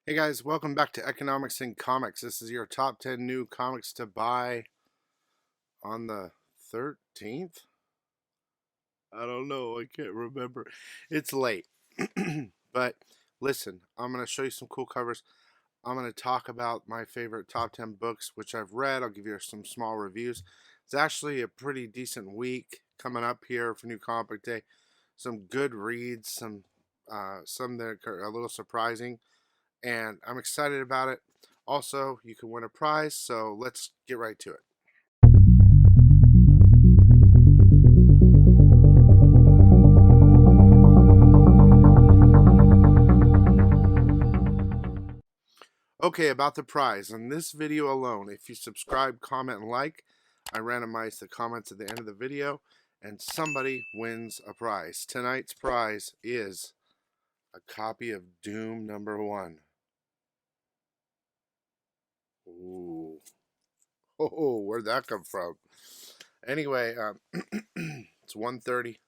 Hey guys, welcome back to Economics and Comics. This is your top 10 new comics to buy on the 13th. I don't know, I can't remember. It's late. But listen, I'm going to show you some cool covers. I'm going to talk about my favorite top 10 books, which I've read. I'll give you some small reviews. It's actually a pretty decent week coming up here for New Comic Day. Some good reads, some that are a little surprising, and I'm excited about it. Also, you can win a prize, so let's get right to it. Okay, about the prize. In this video alone, if you subscribe, comment, and like, I randomize the comments at the end of the video, and somebody wins a prize. Tonight's prize is a copy of Doom #1. Ooh. Oh, where'd that come from? Anyway, it's 1:30.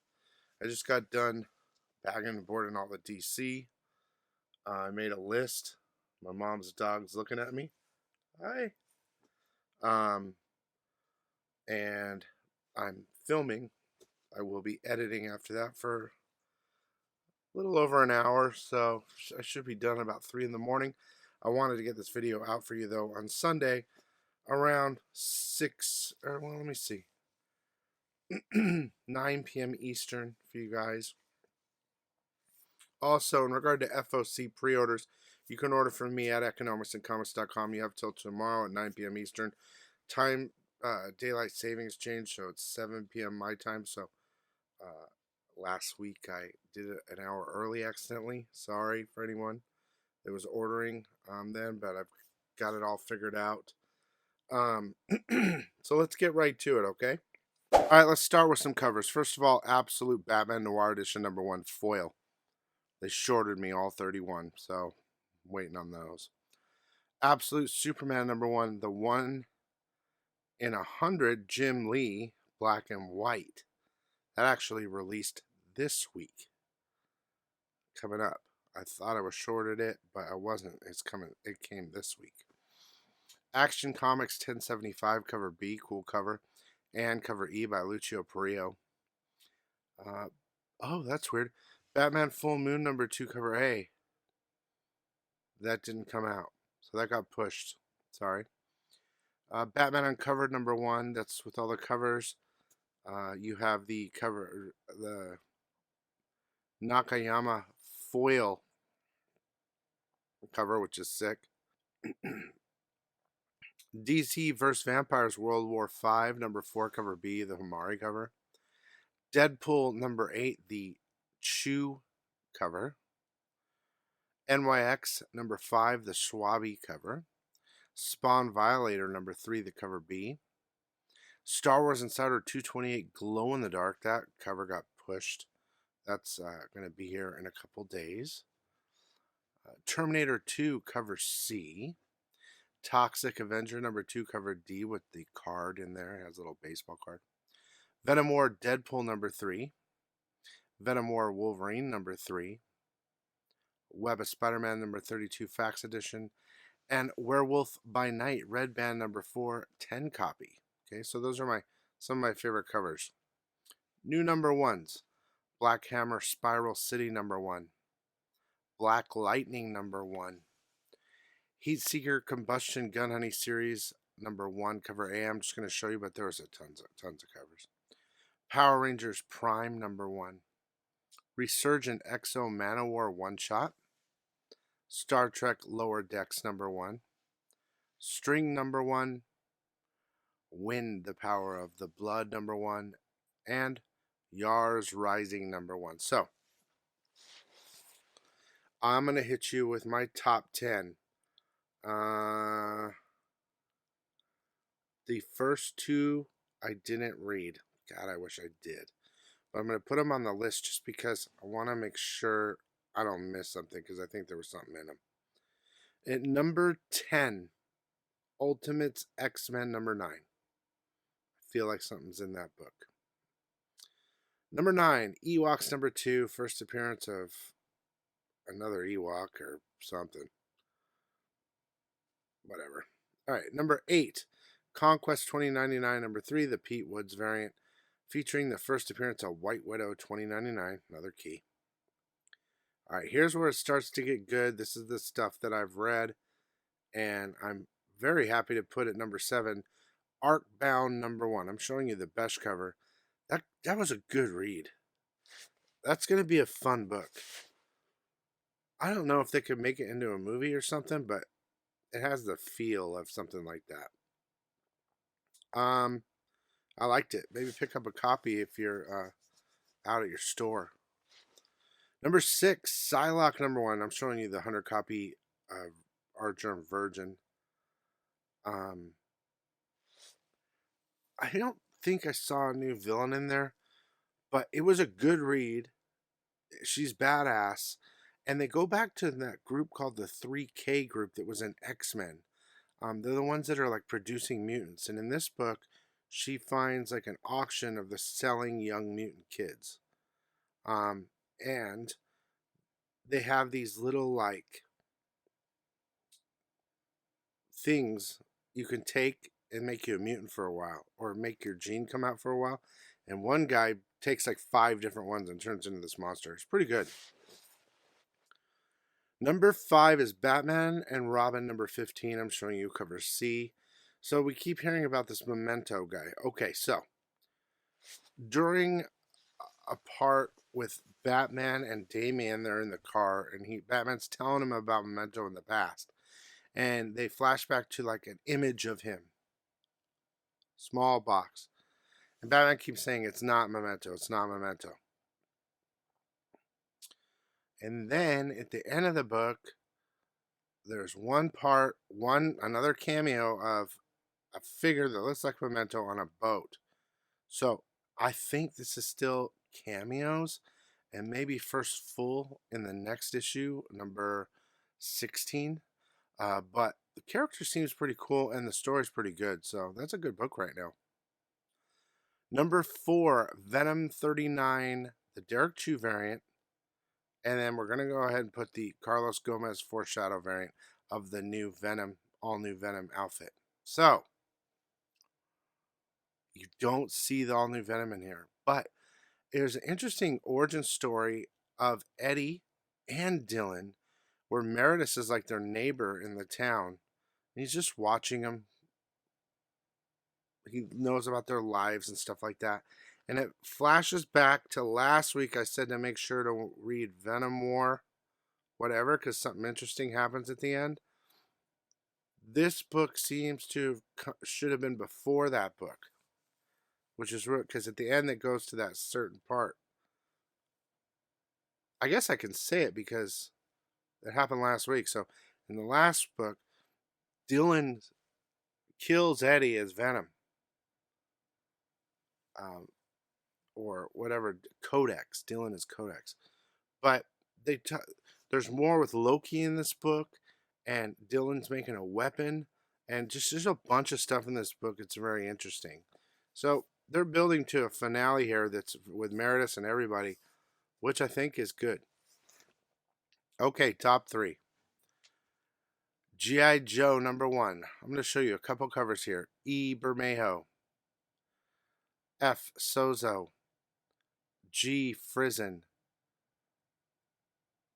I just got done bagging and boarding all the DC. I made a list. My mom's dog's looking at me. Hi. Um, and I'm filming. I will be editing after that for a little over an hour, so I should be done about 3 in the morning. I wanted to get this video out for you though on Sunday around 6, or well, let me see, 9 p.m. Eastern for you guys. Also, in regard to FOC pre-orders, you can order from me at economicsandcomics.com. You have till tomorrow at 9 p.m. Eastern. Time, daylight savings change, so it's 7 p.m. my time. So last week I did it an hour early accidentally. Sorry for anyone that was ordering then, but I've got it all figured out. So let's get right to it, okay? All right, let's start with some covers. First of all, Absolute Batman Noir Edition #1 foil. They shorted me all 31, so I'm waiting on those. Absolute Superman #1, the 1 in 100 Jim Lee, black and white. That actually released this week. Coming up. I thought I was shorted it, but I wasn't. It's coming. It came this week. Action Comics 1075 cover B, cool cover, and cover E by Lucio Perillo. Oh, that's weird. Batman Full Moon #2 cover A. That didn't come out, so that got pushed. Sorry. Batman Uncovered #1. That's with all the covers. You have the cover, the Nakayama foil cover, which is sick. DC vs. Vampires World War V #4 cover B, the Hamari cover. Deadpool #8, the Chew cover. NYX #5, the Schwabi cover. Spawn Violator #3, the cover B. Star Wars Insider 228 Glow in the Dark, that cover got pushed. That's going to be here in a couple days. Terminator 2 cover C. Toxic Avenger #2 cover D with the card in there. It has a little baseball card. Venom War Deadpool #3. Venom War Wolverine #3. Web of Spider-Man #32 Fax Edition. And Werewolf by Night Red Band #4 10 copy. Okay, so those are some of my favorite covers. New #1s. Black Hammer Spiral City #1. Black Lightning #1. Heatseeker Combustion Gun Honey Series #1 cover A. I'm just going to show you, but there's tons of covers. Power Rangers Prime #1. Resurgent Exo Manowar One Shot. Star Trek Lower Decks #1. String #1. Wind, the Power of the Blood #1. And Yars Rising #1. So, I'm going to hit you with my top 10. The first two I didn't read. God, I wish I did. But I'm going to put them on the list just because I want to make sure I don't miss something, because I think there was something in them. At number 10, Ultimates X-Men #9. I feel like something's in that book. Number 9, Ewoks #2, first appearance of another Ewok or something. whatever. All right, number 8, Conquest 2099. Number 3, the Pete Woods variant, featuring the first appearance of White Widow 2099. Another key. All right, here's where it starts to get good. This is the stuff that I've read, and I'm very happy to put at number 7, Artbound number 1. I'm showing you the best cover. That was a good read. That's going to be a fun book. I don't know if they could make it into a movie or something, but it has the feel of something like that. I liked it. Maybe pick up a copy if you're out at your store. Number 6, Psylocke number 1. I'm showing you the 100 copy of Archer and Virgin. I don't think I saw a new villain in there, but it was a good read. She's badass. And they go back to that group called the 3K group that was in X-Men. They're the ones that are like producing mutants. And in this book, she finds like an auction of the selling young mutant kids. And they have these little like things you can take and make you a mutant for a while, or make your gene come out for a while. And one guy takes like 5 different ones and turns into this monster. It's pretty good. Number 5 is Batman and Robin number 15. I'm showing you cover C. So we keep hearing about this Memento guy. Okay, so during a part with Batman and Damian, they're in the car, and Batman's telling him about Memento in the past. And they flash back to like an image of him. Small box. And Batman keeps saying it's not Memento, it's not Memento. And then at the end of the book, there's another cameo of a figure that looks like Memento on a boat. So I think this is still cameos, and maybe first full in the next issue, number 16. But the character seems pretty cool, and the story's pretty good. So that's a good book right now. Number 4, Venom 39, the Derek Chew variant. And then we're going to go ahead and put the Carlos Gomez Foreshadow variant of the new Venom, all new Venom outfit. So, you don't see the all new Venom in here. But there's an interesting origin story of Eddie and Dylan, where Meredith is like their neighbor in the town. And he's just watching them. He knows about their lives and stuff like that. And it flashes back to last week. I said to make sure to read Venom War, whatever, because something interesting happens at the end. This book seems to should have been before that book, which is weird because at the end it goes to that certain part. I guess I can say it because it happened last week. So in the last book, Dylan kills Eddie as Venom. Or whatever, Codex. Dylan is Codex. But there's more with Loki in this book, and Dylan's making a weapon, and just there's a bunch of stuff in this book. It's very interesting. So they're building to a finale here that's with Meredith and everybody, which I think is good. Okay, top 3. G.I. Joe number 1. I'm going to show you a couple covers here. E. Bermejo. F. Sozo. G. Frizen.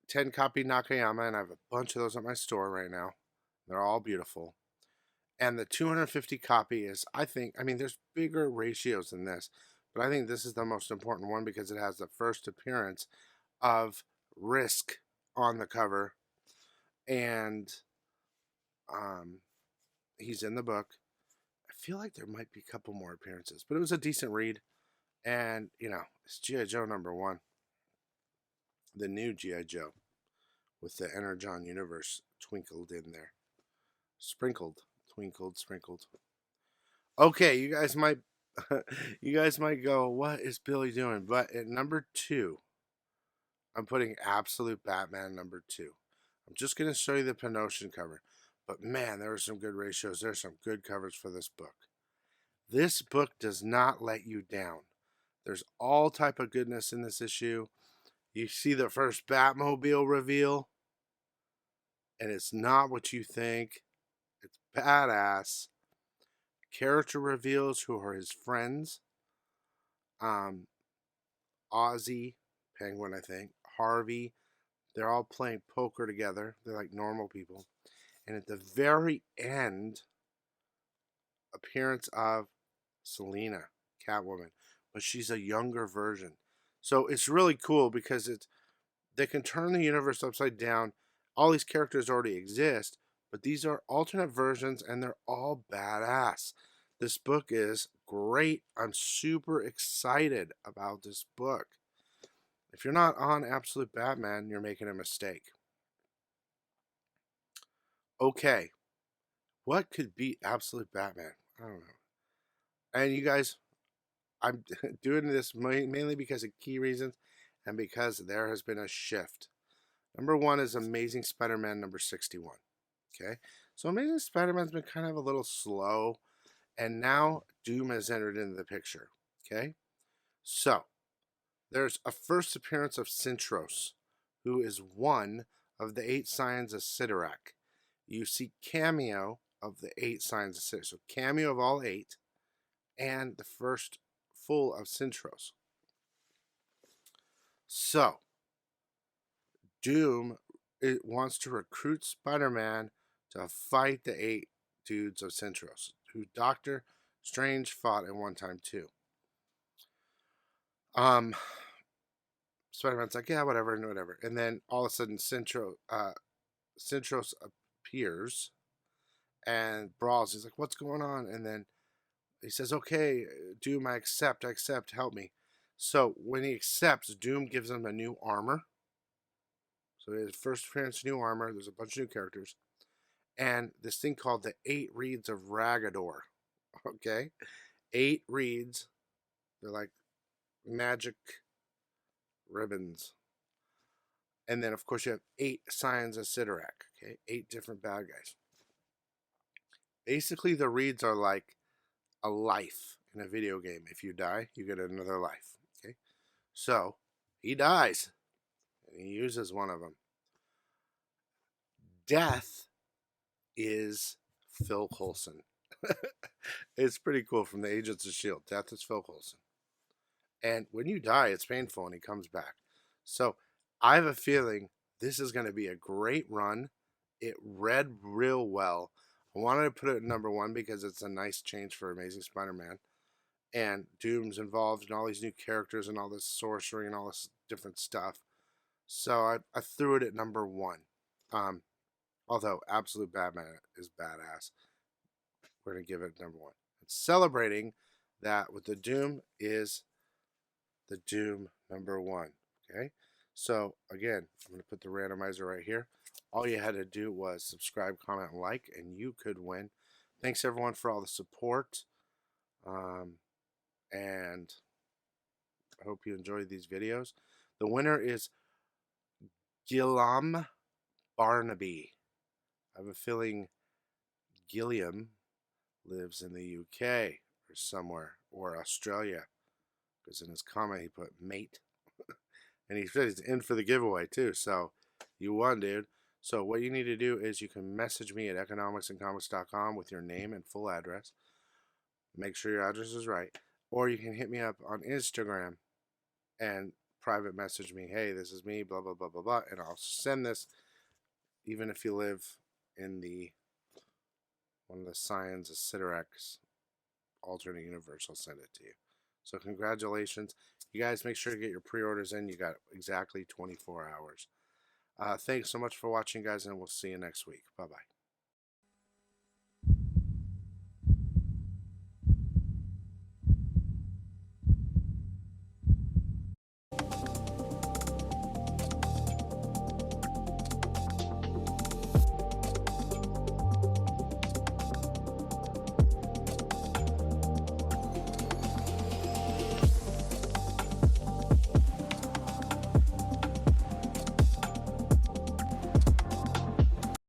10 copy Nakayama, and I have a bunch of those at my store right now. They're all beautiful. And the 250 copy is, I mean, there's bigger ratios than this, but I think this is the most important one because it has the first appearance of Risk on the cover. And he's in the book. I feel like there might be a couple more appearances, but it was a decent read. And, you know, it's G.I. Joe number 1. The new G.I. Joe with the Energon universe twinkled in there. Sprinkled. Twinkled, sprinkled. Okay, you guys might go, what is Billy doing? But at number 2, I'm putting Absolute Batman number 2. I'm just going to show you the Penosian cover. But man, there are some good ratios. There's some good covers for this book. This book does not let you down. There's all type of goodness in this issue. You see the first Batmobile reveal, and it's not what you think. It's badass. Character reveals who are his friends. Um, Ozzy, Penguin, I think, Harvey. They're all playing poker together. They're like normal people. And at the very end, appearance of Selena, Catwoman, but she's a younger version. So it's really cool because they can turn the universe upside down. All these characters already exist, but these are alternate versions and they're all badass. This book is great. I'm super excited about this book. If you're not on Absolute Batman, you're making a mistake. Okay, what could beat Absolute Batman? I don't know. And you guys, I'm doing this mainly because of key reasons and because there has been a shift. Number one is Amazing Spider-Man number 61. Okay, so Amazing Spider-Man's been kind of a little slow, and now Doom has entered into the picture. Okay, so there's a first appearance of Sintros, who is one of the 8 signs of Sidorak. You see cameo of the 8 signs of Sidorak. So cameo of all 8, and the first full of Sintros. So Doom wants to recruit Spider-Man to fight the 8 dudes of Sintros, who Doctor Strange fought at one time too. Spider-Man's like, yeah, whatever, whatever. And then all of a sudden Sintros appears and brawls. He's like, what's going on? And then he says, okay, Doom, I accept, help me. So when he accepts, Doom gives him a new armor. So his first appearance, new armor. There's a bunch of new characters. And this thing called the 8 Reeds of Ragador. Okay? 8 reeds. They're like magic ribbons. And then, of course, you have 8 signs of Sidorak. Okay? 8 different bad guys. Basically, the reeds are like a life in a video game. If you die, you get another life. Okay? So, he dies. And he uses one of them. Death is Phil Coulson. It's pretty cool from the Agents of S.H.I.E.L.D. Death is Phil Coulson. And when you die, it's painful and he comes back. So I have a feeling this is going to be a great run. It read real well. I wanted to put it at number 1 because it's a nice change for Amazing Spider-Man. And Doom's involved in all these new characters and all this sorcery and all this different stuff. So I threw it at number 1. Although Absolute Batman is badass, we're going to give it number 1. It's celebrating that with the Doom is the Doom number 1. Okay, so again, I'm going to put the randomizer right here. All you had to do was subscribe, comment, and like, and you could win. Thanks everyone for all the support, and I hope you enjoyed these videos. The winner is Gilliam Barnaby. I have a feeling Gilliam lives in the UK or somewhere, or Australia, because in his comment he put mate. And he said he's in for the giveaway too, so you won, dude. So what you need to do is you can message me at economicsandcomics.com with your name and full address. Make sure your address is right. Or you can hit me up on Instagram and private message me, hey, this is me, blah, blah, blah, blah, blah, and I'll send this even if you live in one of the signs of Sidorak's alternate universe. I'll send it to you. So congratulations. You guys make sure to get your pre-orders in. You got exactly 24 hours. Thanks so much for watching, guys, and we'll see you next week. Bye-bye.